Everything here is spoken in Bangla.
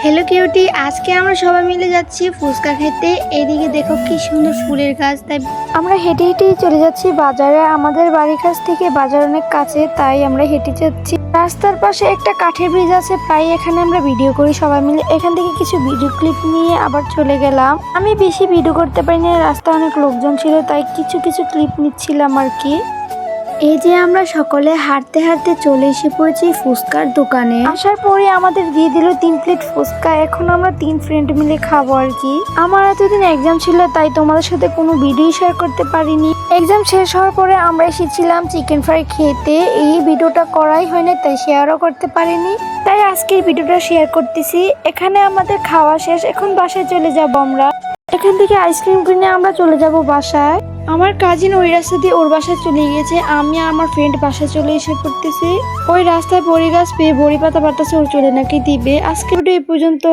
হ্যালো কিউটি, আজকে আমরা সবাই মিলে যাচ্ছি ফুচকা খেতে। এদিকে দেখো কি সুন্দর ফুলের গাছ। তাই আমরা হেঁটে হেঁটেই চলে যাচ্ছি বাজারে। আমাদের বাড়ির কাছ থেকে বাজার অনেক কাছে, তাই আমরা হেঁটে যাচ্ছি। রাস্তার পাশে একটা কাঠের ব্রিজ আছে, প্রায় এখানে আমরা ভিডিও করি সবাই মিলে। এখান থেকে কিছু ভিডিও ক্লিপ নিয়ে আবার চলে গেলাম। আমি বেশি ভিডিও করতে পারিনি, রাস্তায় অনেক লোকজন ছিল, তাই কিছু কিছু ক্লিপ নিচ্ছিলাম আর কি। এই যে আমরা সকলে হাঁটতে হাঁটতে চলে এসে পড়েছি ফুচকার দোকানে। আসার পরে আমাদের দিয়ে দিল 3 প্লেট ফুচকা। এখন আমরা 3 ফ্রেন্ড মিলে খাবো আর কি। আমার এতদিন এক্সাম ছিল, তাই তোমাদের সাথে কোনো ভিডিও শেয়ার করতে পারিনি। এক্সাম শেষ হওয়ার পরে আমরা এসেছিলাম চিকেন ফ্রাই খেতে। এই ভিডিওটা করাই হয়নি, তাই শেয়ারও করতে পারিনি, তাই আজকের ভিডিওটা শেয়ার করতেছি। এখানে আমাদের খাওয়া শেষ, এখন বাসায় চলে যাব আমরা। এখান থেকে আইসক্রিম কিনে আমরা চলে যাব বাসায়। আমার কাজিন ওই রাস্তা দিয়ে ওর বাসায় চলে গিয়েছে, আমি আর আমার ফ্রেন্ড বাসায় চলে এসে পড়তেছি। ওই রাস্তায় বড়ি গাছ পেয়ে বড়ি পাতা পাতাছে, ওর চলে নাকি দিবে। আজকে ভিডিও এই পর্যন্ত।